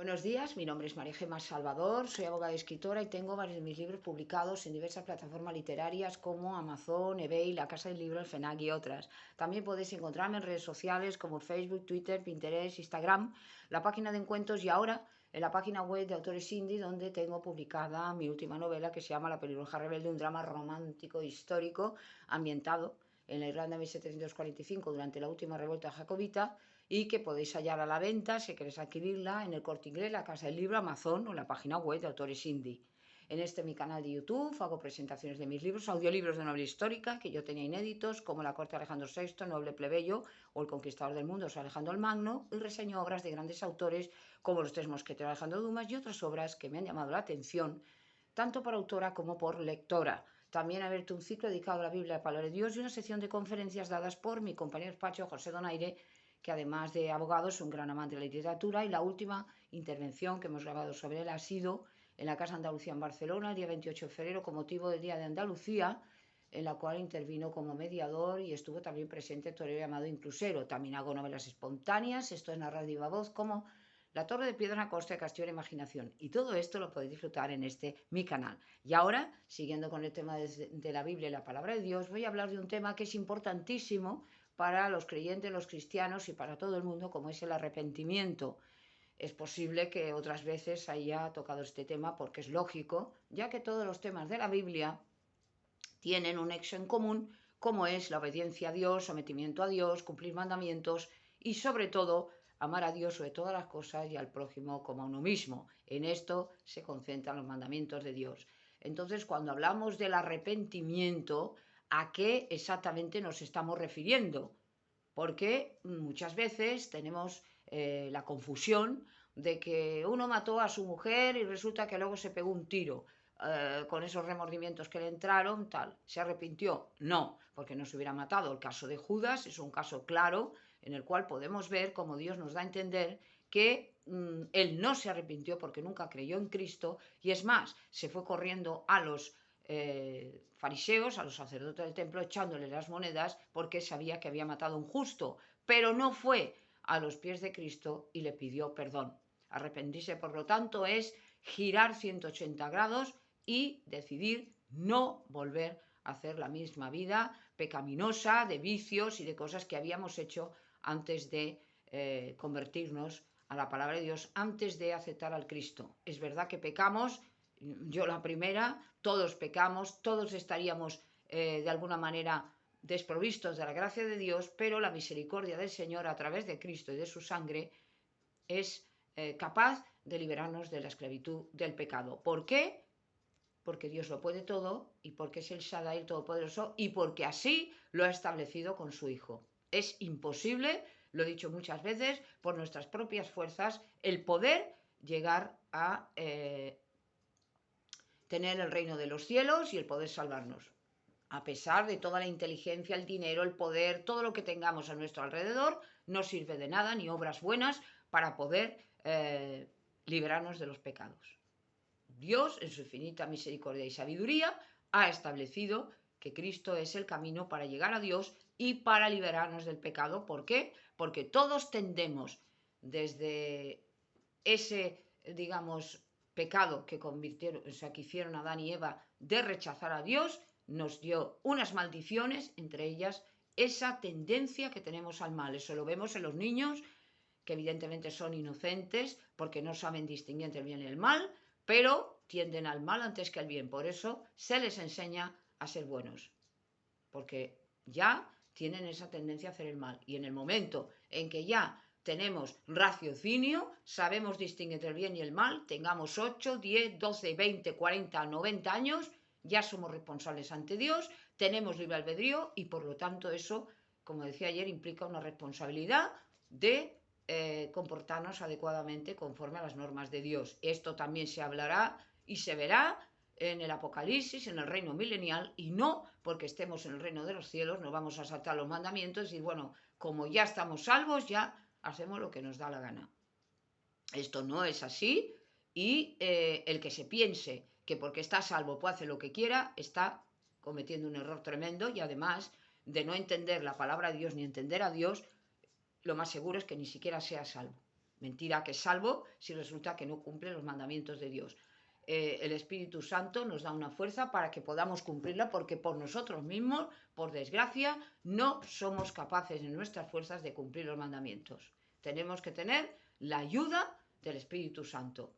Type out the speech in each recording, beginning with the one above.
Buenos días, mi nombre es María Gemma Salvador, soy abogada y escritora y tengo varios de mis libros publicados en diversas plataformas literarias como Amazon, eBay, La Casa del Libro, el FENAC y otras. También podéis encontrarme en redes sociales como Facebook, Twitter, Pinterest, Instagram, la página de encuentros y ahora en la página web de Autores Indie, donde tengo publicada mi última novela que se llama La pelirroja rebelde, un drama romántico histórico ambientado en la Irlanda de 1745 durante la última revuelta jacobita y que podéis hallar a la venta si queréis adquirirla en el Corte Inglés, la Casa del Libro, Amazon o en la página web de Autores Indie. En mi canal de YouTube hago presentaciones de mis libros, audiolibros de novela histórica que yo tenía inéditos, como La corte de Alejandro VI, Noble plebeyo o El conquistador del mundo, San Alejandro el Magno, y reseño obras de grandes autores como Los tres mosqueteros de Alejandro Dumas y otras obras que me han llamado la atención, tanto por autora como por lectora. También he abierto un ciclo dedicado a la Biblia, la palabra de Dios, y una sección de conferencias dadas por mi compañero de despacho, José Donaire, que además de abogado es un gran amante de la literatura, y la última intervención que hemos grabado sobre él ha sido en la Casa Andalucía en Barcelona el día 28 de febrero con motivo del Día de Andalucía, en la cual intervino como mediador y estuvo también presente el torero llamado Inclusero. También hago novelas espontáneas, esto es narrativa voz, como La Torre de Piedra a costa de Castillo de la Imaginación. Y todo esto lo podéis disfrutar en mi canal. Y ahora, siguiendo con el tema de la Biblia y la palabra de Dios, voy a hablar de un tema que es importantísimo para los creyentes, los cristianos y para todo el mundo, como es el arrepentimiento. Es posible que otras veces haya tocado este tema porque es lógico, ya que todos los temas de la Biblia tienen un nexo en común, como es la obediencia a Dios, sometimiento a Dios, cumplir mandamientos y sobre todo amar a Dios sobre todas las cosas y al prójimo como a uno mismo. En esto se concentran los mandamientos de Dios. Entonces, cuando hablamos del arrepentimiento, ¿a qué exactamente nos estamos refiriendo? Porque muchas veces tenemos la confusión de que uno mató a su mujer y resulta que luego se pegó un tiro. Con esos remordimientos que le entraron, tal, ¿se arrepintió? No, porque no se hubiera matado. El caso de Judas es un caso claro en el cual podemos ver cómo Dios nos da a entender que él no se arrepintió porque nunca creyó en Cristo, y es más, se fue corriendo a los fariseos, a los sacerdotes del templo, echándole las monedas porque sabía que había matado a un justo, pero no fue a los pies de Cristo y le pidió perdón. Arrepentirse, por lo tanto, es girar 180 grados y decidir no volver a hacer la misma vida pecaminosa de vicios y de cosas que habíamos hecho antes de convertirnos a la palabra de Dios, antes de aceptar al Cristo. Es verdad que pecamos, yo la primera, todos pecamos, todos estaríamos de alguna manera desprovistos de la gracia de Dios, pero la misericordia del Señor a través de Cristo y de su sangre es capaz de liberarnos de la esclavitud del pecado. ¿Por qué? Porque Dios lo puede todo y porque es el Shaddai, el Todopoderoso, y porque así lo ha establecido con su Hijo. Es imposible, lo he dicho muchas veces, por nuestras propias fuerzas, el poder llegar a tener el reino de los cielos y el poder salvarnos. A pesar de toda la inteligencia, el dinero, el poder, todo lo que tengamos a nuestro alrededor, no sirve de nada, ni obras buenas, para poder liberarnos de los pecados. Dios, en su infinita misericordia y sabiduría, ha establecido que Cristo es el camino para llegar a Dios y para liberarnos del pecado. ¿Por qué? Porque todos tendemos desde ese, digamos, pecado que convirtieron, o sea, que hicieron Adán y Eva de rechazar a Dios, nos dio unas maldiciones, entre ellas esa tendencia que tenemos al mal. Eso lo vemos en los niños, que evidentemente son inocentes porque no saben distinguir entre el bien y el mal, pero tienden al mal antes que al bien. Por eso se les enseña a ser buenos, porque ya tienen esa tendencia a hacer el mal. Y en el momento en que ya tenemos raciocinio, sabemos distinguir entre el bien y el mal, tengamos 8, 10, 12, 20, 40, 90 años, ya somos responsables ante Dios, tenemos libre albedrío y por lo tanto eso, como decía ayer, implica una responsabilidad de comportarnos adecuadamente conforme a las normas de Dios. Esto también se hablará y se verá en el Apocalipsis, en el reino milenial, y no porque estemos en el reino de los cielos nos vamos a saltar los mandamientos y bueno, como ya estamos salvos, ya hacemos lo que nos da la gana. Esto no es así, y el que se piense que porque está salvo puede hacer lo que quiera, está cometiendo un error tremendo, y además de no entender la palabra de Dios ni entender a Dios, lo más seguro es que ni siquiera sea salvo. Mentira que es salvo si resulta que no cumple los mandamientos de Dios. El Espíritu Santo nos da una fuerza para que podamos cumplirla, porque por nosotros mismos, por desgracia, no somos capaces en nuestras fuerzas de cumplir los mandamientos. Tenemos que tener la ayuda del Espíritu Santo.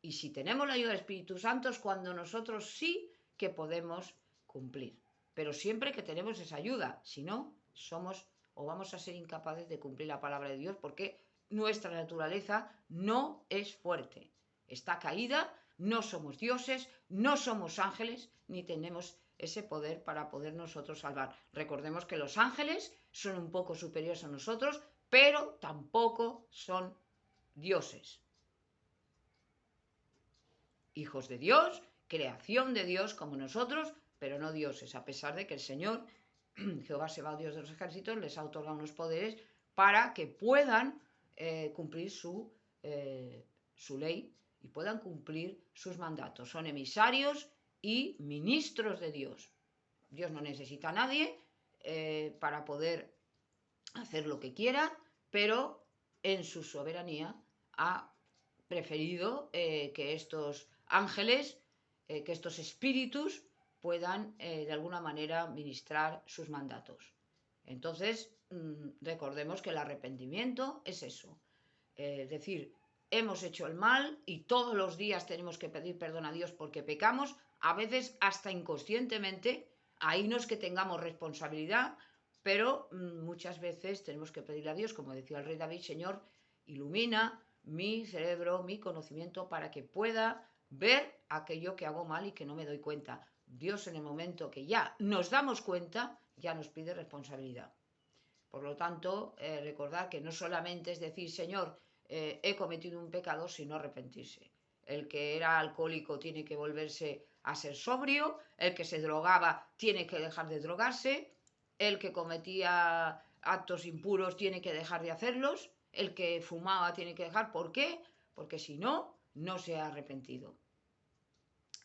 Y si tenemos la ayuda del Espíritu Santo es cuando nosotros sí que podemos cumplir. Pero siempre que tenemos esa ayuda, si no, somos o vamos a ser incapaces de cumplir la palabra de Dios, porque nuestra naturaleza no es fuerte. Está caída, no somos dioses, no somos ángeles, ni tenemos ese poder para poder nosotros salvar. Recordemos que los ángeles son un poco superiores a nosotros, pero tampoco son dioses. Hijos de Dios, creación de Dios como nosotros, pero no dioses, a pesar de que el Señor, Jehová Sebaot, Dios de los ejércitos, les ha otorgado unos poderes para que puedan cumplir su ley y puedan cumplir sus mandatos. Son emisarios y ministros de Dios. Dios no necesita a nadie para poder hacer lo que quiera, pero en su soberanía ha preferido que estos ángeles, que estos espíritus puedan de alguna manera ministrar sus mandatos. Entonces, recordemos que el arrepentimiento es eso. Es decir, hemos hecho el mal y todos los días tenemos que pedir perdón a Dios porque pecamos, a veces hasta inconscientemente, ahí no es que tengamos responsabilidad, pero muchas veces tenemos que pedirle a Dios, como decía el rey David: Señor, ilumina mi cerebro, mi conocimiento, para que pueda ver aquello que hago mal y que no me doy cuenta. Dios, en el momento que ya nos damos cuenta, ya nos pide responsabilidad. Por lo tanto, recordar que no solamente es decir: Señor, he cometido un pecado, sino arrepentirse. El que era alcohólico tiene que volverse a ser sobrio, el que se drogaba tiene que dejar de drogarse, el que cometía actos impuros tiene que dejar de hacerlos, el que fumaba tiene que dejar. ¿Por qué? Porque si no, no se ha arrepentido.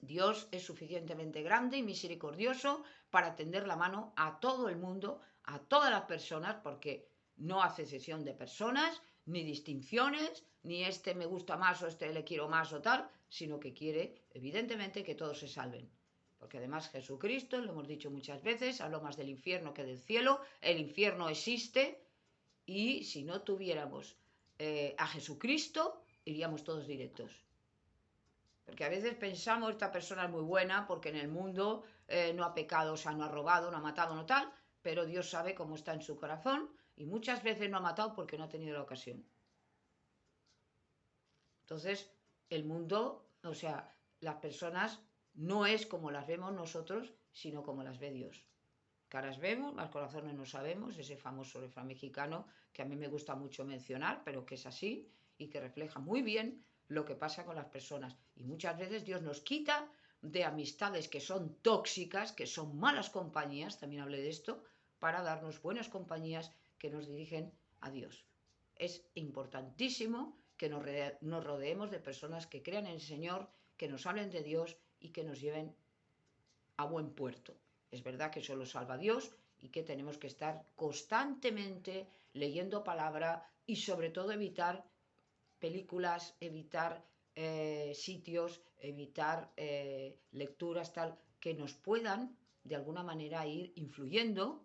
Dios es suficientemente grande y misericordioso para tender la mano a todo el mundo, a todas las personas, porque no hace excepción de personas, ni distinciones, ni este me gusta más o este le quiero más o tal, sino que quiere, evidentemente, que todos se salven. Porque además Jesucristo, lo hemos dicho muchas veces, habló más del infierno que del cielo. El infierno existe y si no tuviéramos a Jesucristo, iríamos todos directos. Porque a veces pensamos: esta persona es muy buena porque en el mundo no ha pecado, o sea, no ha robado, no ha matado, no tal, pero Dios sabe cómo está en su corazón y muchas veces no ha matado porque no ha tenido la ocasión. Entonces, el mundo, o sea, las personas no es como las vemos nosotros, sino como las ve Dios. Caras vemos, más corazones no sabemos, ese famoso refrán mexicano que a mí me gusta mucho mencionar, pero que es así y que refleja muy bien lo que pasa con las personas. Y muchas veces Dios nos quita de amistades que son tóxicas, que son malas compañías, también hablé de esto, para darnos buenas compañías que nos dirigen a Dios. Es importantísimo que nos rodeemos de personas que crean en el Señor, que nos hablen de Dios y que nos lleven a buen puerto. Es verdad que solo salva Dios y que tenemos que estar constantemente leyendo palabra y sobre todo evitar películas, evitar sitios, evitar lecturas tal que nos puedan de alguna manera ir influyendo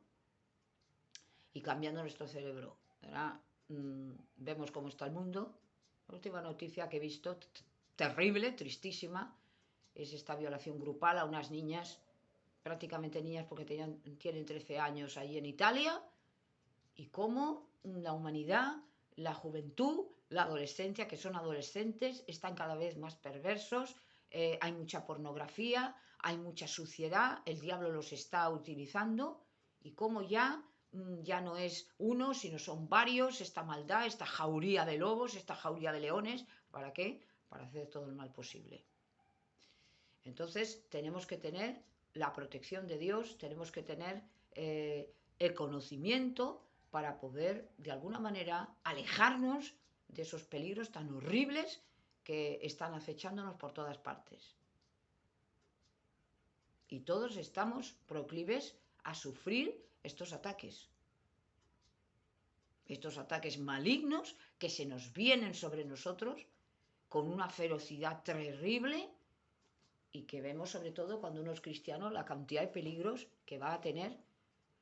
y cambiando nuestro cerebro. Vemos cómo está el mundo. La última noticia que he visto, terrible, tristísima, es esta violación grupal a unas niñas, prácticamente niñas porque tienen 13 años ahí en Italia, y cómo la humanidad, la juventud, la adolescencia, que son adolescentes, están cada vez más perversos, hay mucha pornografía, hay mucha suciedad, el diablo los está utilizando, y cómo ya no es uno, sino son varios, esta maldad, esta jauría de lobos, esta jauría de leones. ¿Para qué? Para hacer todo el mal posible. Entonces tenemos que tener la protección de Dios, tenemos que tener el conocimiento para poder de alguna manera alejarnos de esos peligros tan horribles que están acechándonos por todas partes. Y todos estamos proclives a sufrir estos ataques. Estos ataques malignos que se nos vienen sobre nosotros con una ferocidad terrible y que vemos sobre todo cuando uno es cristiano la cantidad de peligros que va a tener,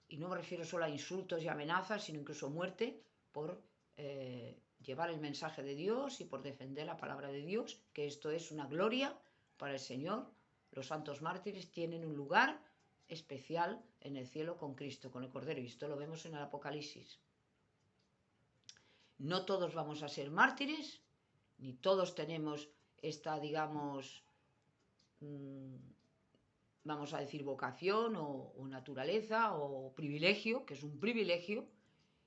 y no me refiero solo a insultos y amenazas, sino incluso muerte por llevar el mensaje de Dios y por defender la palabra de Dios, que esto es una gloria para el Señor. Los santos mártires tienen un lugar especial en el cielo con Cristo, con el Cordero, y esto lo vemos en el Apocalipsis. No todos vamos a ser mártires, ni todos tenemos esta, digamos, vamos a decir vocación o naturaleza o privilegio, que es un privilegio,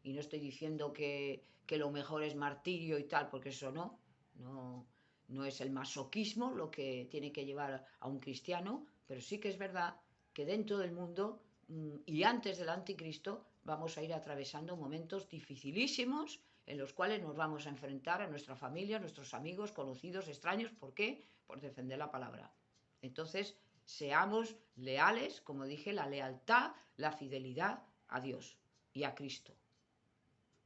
y no estoy diciendo que lo mejor es martirio y tal, porque eso no es el masoquismo lo que tiene que llevar a un cristiano, pero sí que es verdad que dentro del mundo y antes del anticristo vamos a ir atravesando momentos dificilísimos en los cuales nos vamos a enfrentar a nuestra familia, a nuestros amigos, conocidos, extraños. ¿Por qué? Por defender la palabra. Entonces, seamos leales, como dije, la lealtad, la fidelidad a Dios y a Cristo.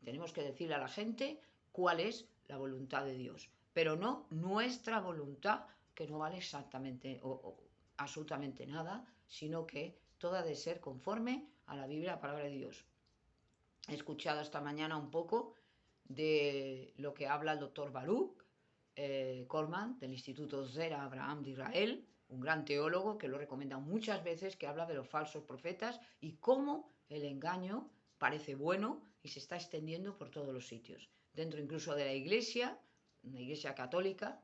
Tenemos que decirle a la gente cuál es la voluntad de Dios, pero no nuestra voluntad, que no vale exactamente o absolutamente nada, sino que toda de ser conforme a la Biblia, la palabra de Dios. He escuchado esta mañana un poco de lo que habla el doctor Baruch Korman del Instituto Zera Abraham de Israel, un gran teólogo que lo recomienda muchas veces, que habla de los falsos profetas y cómo el engaño parece bueno y se está extendiendo por todos los sitios. Dentro incluso de la iglesia católica,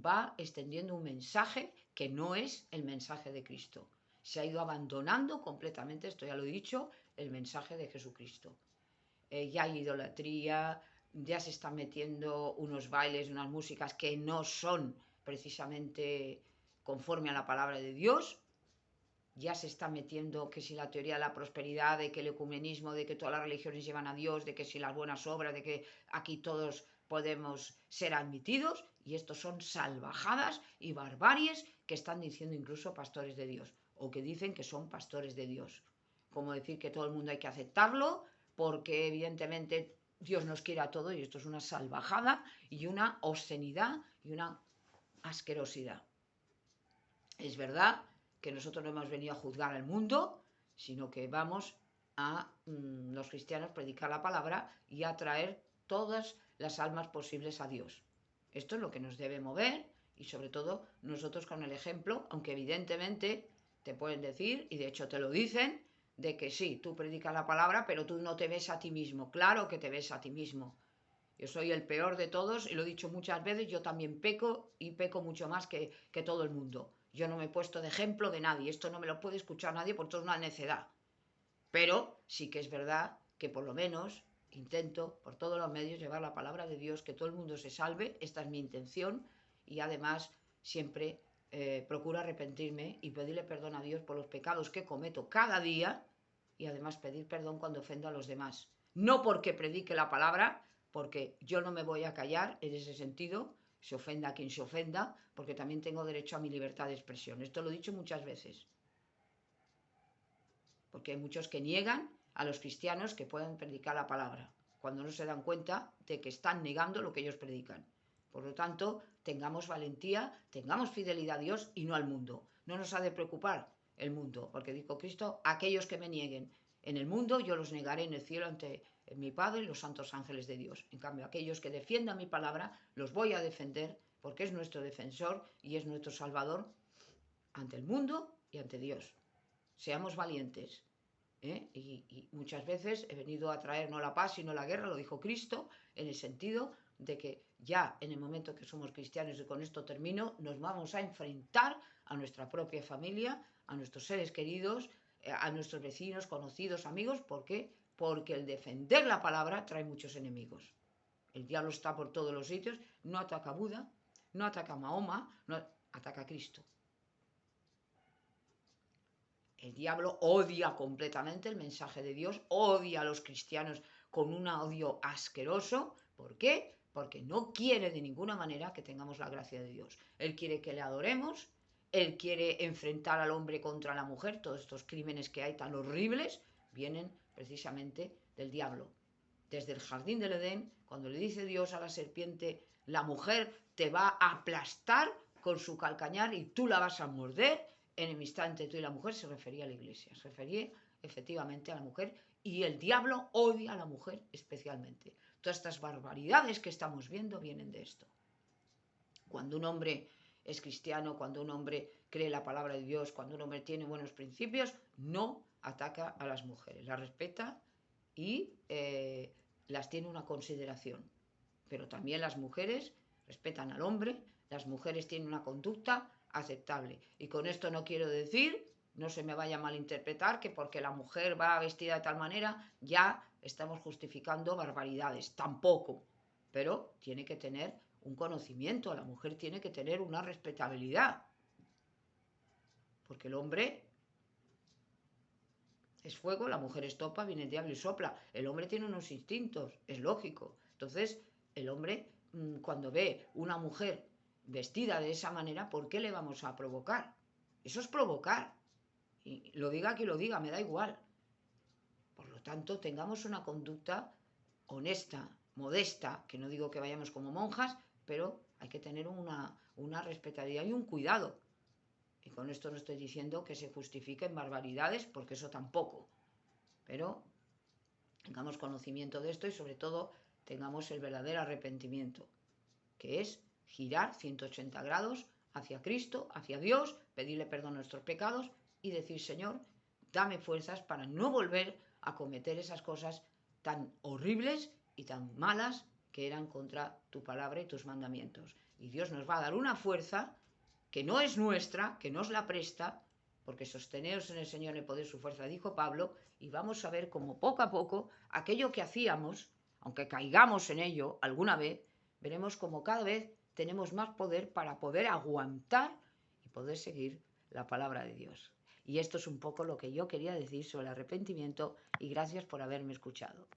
va extendiendo un mensaje que no es el mensaje de Cristo. Se ha ido abandonando completamente, esto ya lo he dicho, el mensaje de Jesucristo. Ya hay idolatría, ya se están metiendo unos bailes, unas músicas que no son precisamente conforme a la palabra de Dios. Ya se está metiendo que si la teoría de la prosperidad, de que el ecumenismo, de que todas las religiones llevan a Dios, de que si las buenas obras, de que aquí todos podemos ser admitidos, y estos son salvajadas y barbaries que están diciendo incluso pastores de Dios, o que dicen que son pastores de Dios. Como decir que todo el mundo hay que aceptarlo, porque evidentemente Dios nos quiere a todos, y esto es una salvajada y una obscenidad y una asquerosidad. Es verdad que nosotros no hemos venido a juzgar al mundo, sino que vamos a los cristianos predicar la palabra y a traer todas las almas posibles a Dios. Esto es lo que nos debe mover, y sobre todo nosotros con el ejemplo, aunque evidentemente te pueden decir, y de hecho te lo dicen, de que sí, tú predicas la palabra, pero tú no te ves a ti mismo. Claro que te ves a ti mismo. Yo soy el peor de todos y lo he dicho muchas veces, yo también peco y peco mucho más que todo el mundo. Yo no me he puesto de ejemplo de nadie, esto no me lo puede escuchar nadie porque esto es una necedad. Pero sí que es verdad que por lo menos intento por todos los medios llevar la palabra de Dios, que todo el mundo se salve, esta es mi intención, y además siempre procuro arrepentirme y pedirle perdón a Dios por los pecados que cometo cada día, y además pedir perdón cuando ofendo a los demás. No porque predique la palabra, porque yo no me voy a callar en ese sentido, se ofenda a quien se ofenda, porque también tengo derecho a mi libertad de expresión. Esto lo he dicho muchas veces. Porque hay muchos que niegan a los cristianos que puedan predicar la palabra, cuando no se dan cuenta de que están negando lo que ellos predican. Por lo tanto, tengamos valentía, tengamos fidelidad a Dios y no al mundo. No nos ha de preocupar el mundo, porque dijo Cristo, aquellos que me nieguen en el mundo, yo los negaré en el cielo ante mi Padre y los santos ángeles de Dios. En cambio, aquellos que defiendan mi palabra, los voy a defender, porque es nuestro defensor y es nuestro Salvador ante el mundo y ante Dios. Seamos valientes. Y muchas veces he venido a traer no la paz sino la guerra, lo dijo Cristo, en el sentido de que ya en el momento que somos cristianos, y con esto termino, nos vamos a enfrentar a nuestra propia familia, a nuestros seres queridos, a nuestros vecinos, conocidos, amigos. ¿Por qué? Porque el defender la palabra trae muchos enemigos. El diablo está por todos los sitios, no ataca a Buda, no ataca a Mahoma, no ataca a Cristo. El diablo odia completamente el mensaje de Dios, odia a los cristianos con un odio asqueroso. ¿Por qué? Porque no quiere de ninguna manera que tengamos la gracia de Dios. Él quiere que le adoremos, él quiere enfrentar al hombre contra la mujer. Todos estos crímenes que hay tan horribles vienen precisamente del diablo. Desde el jardín del Edén, cuando le dice Dios a la serpiente, la mujer te va a aplastar con su calcañar y tú la vas a morder, enemistad entre tú y la mujer, se refería a la iglesia, se refería efectivamente a la mujer, y el diablo odia a la mujer especialmente. Todas estas barbaridades que estamos viendo vienen de esto. Cuando un hombre es cristiano, cuando un hombre cree la palabra de Dios, cuando un hombre tiene buenos principios, no ataca a las mujeres, las respeta y las tiene una consideración. Pero también las mujeres respetan al hombre, las mujeres tienen una conducta aceptable. Y con esto no quiero decir, no se me vaya a malinterpretar, que porque la mujer va vestida de tal manera ya estamos justificando barbaridades. Tampoco. Pero tiene que tener un conocimiento, la mujer tiene que tener una respetabilidad. Porque el hombre es fuego, la mujer es topa, viene el diablo y sopla. El hombre tiene unos instintos, es lógico. Entonces, el hombre, cuando ve una mujer vestida de esa manera, ¿por qué le vamos a provocar? Eso es provocar. Y lo diga quien lo diga, me da igual. Por lo tanto, tengamos una conducta honesta, modesta, que no digo que vayamos como monjas, pero hay que tener una respetabilidad y un cuidado. Y con esto no estoy diciendo que se justifiquen barbaridades, porque eso tampoco. Pero tengamos conocimiento de esto y sobre todo tengamos el verdadero arrepentimiento, que es girar 180 grados hacia Cristo, hacia Dios, pedirle perdón a nuestros pecados y decir, Señor, dame fuerzas para no volver a cometer esas cosas tan horribles y tan malas que eran contra tu palabra y tus mandamientos. Y Dios nos va a dar una fuerza que no es nuestra, que nos la presta, porque sosteneos en el Señor el poder su fuerza, dijo Pablo, y vamos a ver cómo poco a poco aquello que hacíamos, aunque caigamos en ello alguna vez, veremos como cada vez tenemos más poder para poder aguantar y poder seguir la palabra de Dios. Y esto es un poco lo que yo quería decir sobre el arrepentimiento y gracias por haberme escuchado.